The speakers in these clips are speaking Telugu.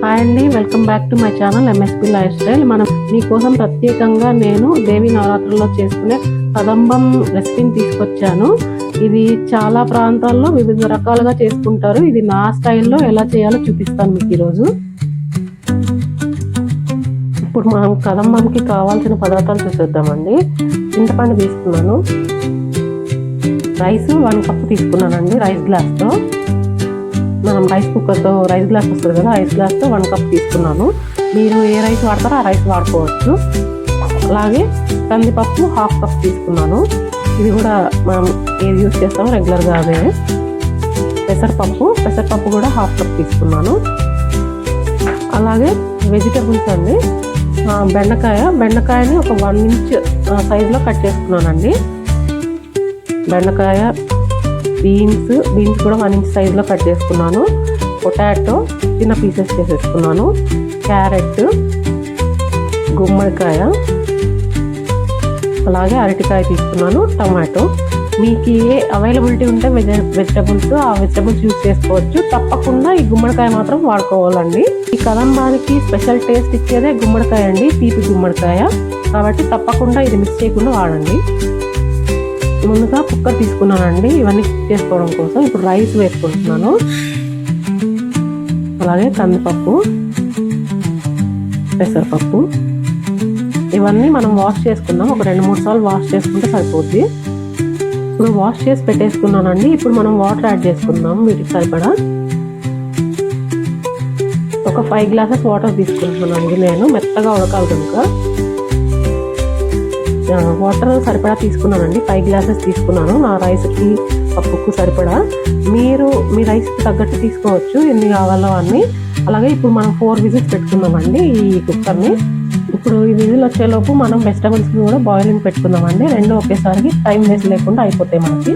హాయ్ అండి, welcome back to my channel MSP life style. మీకోసం ప్రత్యేకంగా నేను దేవి నవరాత్రుల్లో చేసుకునే కదంబం రెసిపీని తీసుకొచ్చాను. ఇది చాలా ప్రాంతాల్లో వివిధ రకాలుగా చేసుకుంటారు. ఇది నా స్టైల్లో ఎలా చేయాలో చూపిస్తాను మీకు ఈరోజు. ఇప్పుడు మనం కదంబంకి కావాల్సిన పదార్థాలు చూసేద్దామండి. చింతపండు తీసుకున్నాను, రైస్ 1 కప్ తీసుకున్నానండి రైస్ గ్లాస్తో. మనం రైస్ కుక్కర్తో రైస్ గ్లాస్ వస్తుంది కదా, రైస్ గ్లాస్తో 1 కప్ తీసుకున్నాను. మీరు ఏ రైస్ వాడతారో ఆ రైస్ వాడుకోవచ్చు. అలాగే కందిపప్పు 1/2 కప్ తీసుకున్నాను. ఇది కూడా మనం ఏది యూజ్ చేస్తామో రెగ్యులర్గా అదే. పెసరపప్పు కూడా 1/2 కప్ తీసుకున్నాను. అలాగే వెజిటబుల్స్ అండి, బెండకాయని ఒక 1 ఇంచ్ సైజులో కట్ చేసుకున్నానండి. బెండకాయ, బీన్స్ కూడా 1 ఇంచ్ సైజులో కట్ చేసుకున్నాను. పొటాటో చిన్న పీసెస్ చేసేసుకున్నాను. క్యారెట్, గుమ్మడికాయ, అలాగే అరటికాయ తీసుకున్నాను. టమాటో, మీకు ఏ అవైలబిలిటీ ఉంటే వెజిటబుల్స్ ఆ వెజిటబుల్స్ యూజ్ చేసుకోవచ్చు. తప్పకుండా ఈ గుమ్మడికాయ మాత్రం వాడుకోవాలండి. ఈ కదంబానికి స్పెషల్ టేస్ట్ ఇచ్చేదే గుమ్మడికాయ అండి, తీపి గుమ్మడికాయ. కాబట్టి తప్పకుండా ఇది మిక్స్ చేయకుండా వాడండి. ముందుగా కుక్కర్ తీసుకున్నానండి ఇవన్నీ కుక్ చేసుకోవడం కోసం. ఇప్పుడు రైస్ వేసుకుంటున్నాను. అలాగే కందిపప్పు, పెసరపప్పు ఇవన్నీ మనం వాష్ చేసుకుందాం. ఒక 2-3 సార్లు వాష్ చేసుకుంటే సరిపోద్ది. ఇప్పుడు వాష్ చేసి పెట్టేసుకున్నానండి. ఇప్పుడు మనం వాటర్ యాడ్ చేసుకుందాం వీటికి సరిపడా. ఒక 5 గ్లాసెస్ వాటర్ తీసుకుంటున్నాను నేను, మెత్తగా ఉడకాలి కనుక. వాటర్ సరిపడా తీసుకున్నానండి, 5 గ్లాసెస్ తీసుకున్నాను నా రైస్కి పప్పుకు సరిపడా. మీరు మీ రైస్కి తగ్గట్టు తీసుకోవచ్చు ఎన్ని కావాలో అన్నీ. అలాగే ఇప్పుడు మనం 4 విజిల్స్ పెట్టుకుందామండి ఈ కుక్కర్ని. ఇప్పుడు ఈ విజిల్ వచ్చేలోపు మనం వెజిటబుల్స్ని కూడా బాయిలింగ్ పెట్టుకుందామండి. 2 ఒకేసారికి టైం వేస్ట్ లేకుండా అయిపోతాయి మనకి.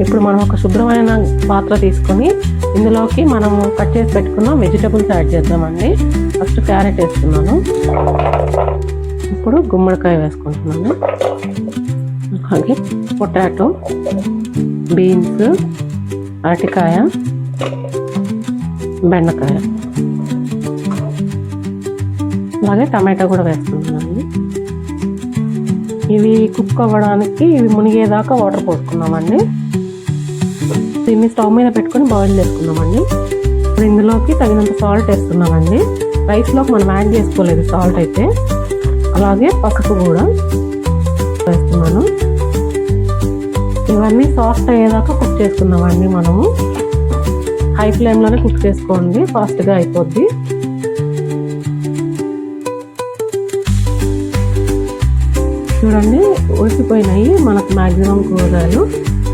ఇప్పుడు మనం ఒక శుభ్రమైన పాత్ర తీసుకొని ఇందులోకి మనం కట్ చేసి పెట్టుకున్న వెజిటబుల్స్ యాడ్ చేద్దామండి. ఫస్ట్ క్యారెట్ వేసుకున్నాను, ఇప్పుడు గుమ్మడికాయ వేసుకుంటున్నాను, అలాగే పొటాటో, బీన్స్, అరటికాయ, బెండకాయ, అలాగే టమాటో కూడా వేసుకుంటున్నాను. ఇవి కుక్ అవ్వడానికి ఇవి మునిగేదాకా వాటర్ పోసుకున్నామండి. దీన్ని స్టవ్ మీద పెట్టుకొని బాయిల్ చేసుకున్నామండి. ఇప్పుడు ఇందులోకి తగినంత సాల్ట్ వేస్తున్నామండి. రైస్లోకి మనం యాడ్ చేసుకోలేదు సాల్ట్ అయితే. అలాగే పసుపు కూడా వేస్తున్నాను. ఇవన్నీ సాఫ్ట్ అయ్యేదాకా కుక్ చేసుకుందామండి. మనము హై ఫ్లేమ్లోనే కుక్ చేసుకోండి, ఫాస్ట్గా అయిపోద్ది. చూడండి ఉడికిపోయినాయి మనకు మ్యాక్సిమం కూరగాయలు.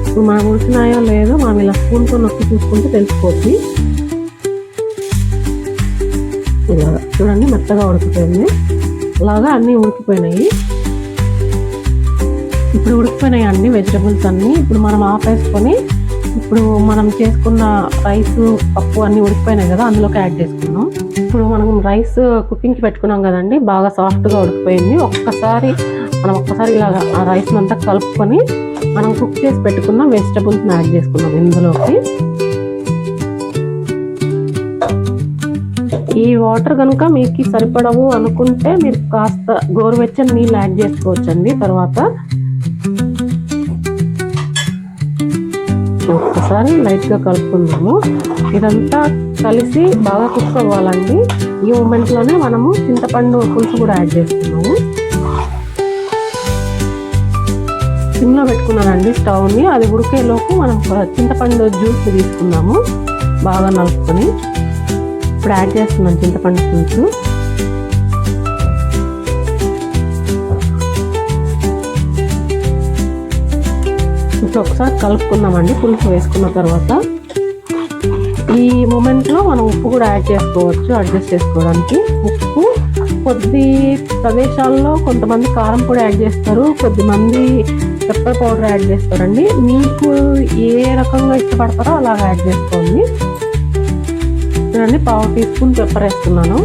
ఇప్పుడు మనం ఉడికినాయో లేదో మనం ఇలా స్పూన్తో నొక్కి చూసుకుంటే తెలిసిపోద్ది. ఇలా చూడండి మెత్తగా ఉడికిపోయింది. అలాగా అన్నీ ఉడికిపోయినాయి. ఇప్పుడు ఉడికిపోయినాయి అన్ని వెజిటబుల్స్ అన్నీ. ఇప్పుడు మనం ఆపేసుకొని ఇప్పుడు మనం చేసుకున్న రైస్, పప్పు అన్నీ ఉడికిపోయినాయి కదా, అందులోకి యాడ్ చేసుకున్నాం. ఇప్పుడు మనం రైస్ కుకింగ్కి పెట్టుకున్నాం కదండి, బాగా సాఫ్ట్గా ఉడికిపోయింది. ఒక్కసారి ఇలాగా ఆ రైస్ అంతా కలుపుకొని మనం కుక్ చేసి పెట్టుకున్న వెజిటబుల్స్ని యాడ్ చేసుకున్నాం ఇందులోకి. ఈ వాటర్ కనుక మీకు సరిపడవు అనుకుంటే మీరు కాస్త గోరువెచ్చని నీళ్ళు యాడ్ చేసుకోవచ్చండి. తర్వాత ఒక్కసారి లైట్గా కలుపుకుందాము. ఇదంతా కలిసి బాగా కుక్ అవ్వాలండి. ఈ మూమెంట్లోనే మనము చింతపండు పులుసు కూడా యాడ్ చేస్తున్నాము. సిమ్లో పెట్టుకున్నానండి స్టవ్ని. అది ఉడికేలోపు మనం చింతపండు జ్యూస్ తీసుకున్నాము బాగా నలుపుకొని. ఇప్పుడు యాడ్ చేస్తున్నాను చింతపండు పులుసు. ఇప్పుడు ఒకసారి కలుపుకుందామండి పులుసు వేసుకున్న తర్వాత. ఈ మూమెంట్లో మనం ఉప్పు కూడా యాడ్ చేసుకోవచ్చు అడ్జస్ట్ చేసుకోవడానికి. ఉప్పు కొద్ది ప్రదేశాల్లో కొంతమంది కారం కూడా యాడ్ చేస్తారు, కొద్దిమంది పెప్పర్ పౌడర్ యాడ్ చేస్తారండి. మీకు ఏ రకంగా ఇష్టపడతారో అలాగ యాడ్ చేసుకోండి. చూడండి 1/2 టీ స్పూన్ పెప్పర్ వేస్తున్నాను.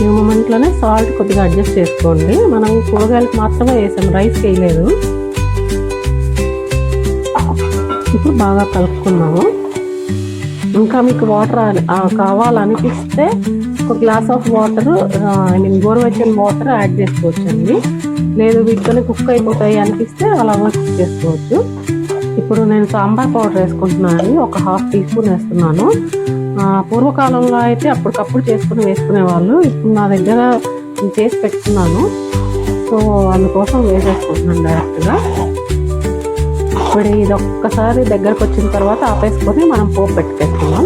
ఈ మూమెంట్లోనే సాల్ట్ కొద్దిగా అడ్జస్ట్ చేసుకోండి. మనం కూరగాయలకు మాత్రమే వేసాం, రైస్ వేయలేదు. ఇప్పుడు బాగా కలుపుకున్నాము. ఇంకా మీకు వాటర్ కావాలనిపిస్తే ఒక గ్లాస్ ఆఫ్ వాటర్ గోరువెచ్చని వాటర్ యాడ్ చేసుకోవచ్చండి. లేదు వీటితోనే కుక్ అయిపోతాయి అనిపిస్తే అలా కుక్ చేసుకోవచ్చు. ఇప్పుడు నేను సాంబార్ పౌడర్ వేసుకుంటున్నాను. ఒక 1/2 టీ స్పూన్ వేస్తున్నాను. పూర్వకాలంలో అయితే అప్పటికప్పుడు వేసుకునే వాళ్ళు. ఇప్పుడు నా దగ్గర చేసి పెట్టుకున్నాను, సో అందుకోసం వేసేసుకుంటున్నాను డైరెక్ట్గా. ఇప్పుడు ఇది ఒక్కసారి దగ్గరకు వచ్చిన తర్వాత ఆపేసుకొని మనం పోపు పెట్టుకేసుకున్నాం.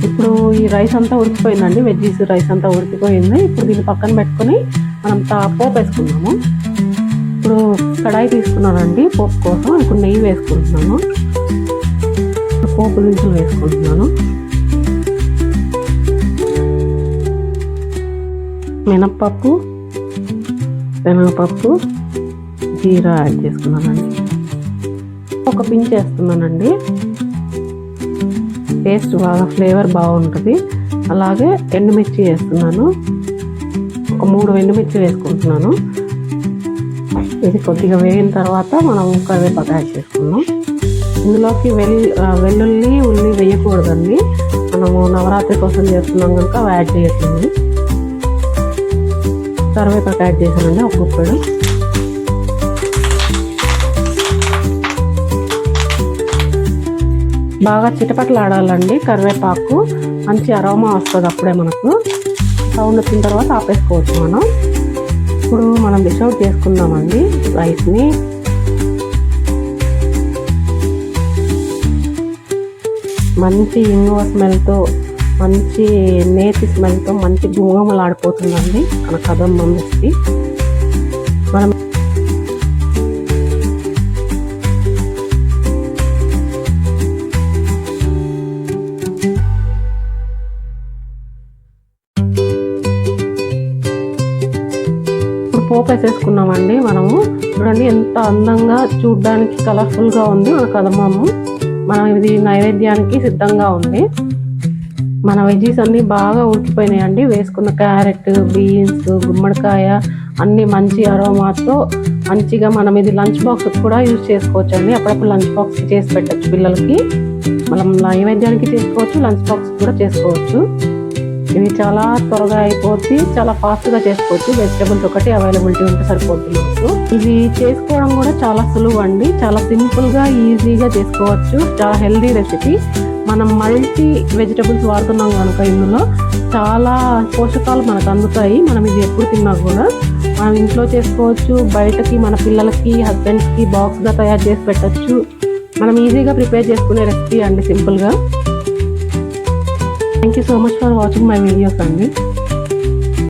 ఇప్పుడు ఈ రైస్ అంతా ఉడికిపోయిందండి, వెజ్జీస్ రైస్ అంతా ఉడికిపోయింది. ఇప్పుడు దీన్ని పక్కన పెట్టుకొని మనం పోపు వేసుకున్నాము. ఇప్పుడు కడాయి తీసుకున్నానండి పోపు కోసం. ఇప్పుడు నెయ్యి వేసుకుంటున్నాను, పోపు దినుసులు వేసుకుంటున్నాను. మినప్పప్పు, శనగపప్పు, జీరా యాడ్ చేసుకున్నానండి. ఒక పించ్ వేస్తున్నానండి, టేస్ట్ బాగా ఫ్లేవర్ బాగుంటుంది. అలాగే ఎండుమిర్చి వేస్తున్నాను, ఒక 3 ఎండుమిర్చి వేసుకుంటున్నాను. ఇది కొద్దిగా వేగిన తర్వాత మనం కరివేపాకు యాడ్ చేసుకున్నాం. ఇందులోకి వెల్లుల్లి ఉల్లి వేయకూడదండి, మనము నవరాత్రి కోసం చేస్తున్నాం కనుక అవి యాడ్ చేయట్లేదు. కరివేపాకు యాడ్ చేశానండి, ఒక గుప్పెడు. బాగా చిటపటలాడాలండి కరివేపాకు, మంచి అరోమా వస్తుంది. అప్పుడే మనకు సౌండ్ వచ్చిన తర్వాత ఆపేసుకోవచ్చు మనం. ఇప్పుడు మనం డిష్ అవుట్ చేసుకుందామండి రైస్ని. మంచి ఇంగువ స్మెల్తో, మంచి నేతి స్మెల్తో మంచి గుమగుమలాడిపోతుందండి మన కదంబం రెసిపీ. మనం పోపు వేసేసుకున్నామండి. మనము చూడండి ఎంత అందంగా చూడ్డానికి కలర్ఫుల్గా ఉంది మన కదమ్మము. మనం ఇది నైవేద్యానికి సిద్ధంగా ఉంది. మన వెజ్జీస్ అన్నీ బాగా ఉడికిపోయినాయండి. వేసుకున్న క్యారెట్, బీన్స్, గుమ్మడికాయ అన్నీ మంచి అరోమాతో మంచిగా మనం ఇది లంచ్ బాక్స్ కూడా యూజ్ చేసుకోవచ్చు అండి. అప్పుడప్పుడు లంచ్ బాక్స్ చేసి పెట్టచ్చు పిల్లలకి. మనం నైవేద్యానికి చేసుకోవచ్చు, లంచ్ బాక్స్ కూడా చేసుకోవచ్చు. ఇది చాలా త్వరగా అయిపోద్ది, చాలా ఫాస్ట్గా చేసుకోవచ్చు. వెజిటబుల్స్ ఒకటి అవైలబిలిటీ ఉంటే సరిపోద్ది మనకు. ఇది చేసుకోవడం కూడా చాలా సులువు అండి, చాలా సింపుల్గా ఈజీగా చేసుకోవచ్చు. చాలా హెల్దీ రెసిపీ. మనం మల్టీ వెజిటబుల్స్ వాడుతున్నాం కనుక ఇందులో చాలా పోషకాలు మనకు అందుతాయి. మనం ఇది ఎప్పుడు తిన్నా కూడా మనం ఇంట్లో చేసుకోవచ్చు, బయటకి మన పిల్లలకి, హస్బెండ్స్కి బాక్స్గా తయారు చేసి పెట్టచ్చు. మనం ఈజీగా ప్రిపేర్ చేసుకునే రెసిపీ అండి, సింపుల్గా. Thank you so much for watching my videos అండి.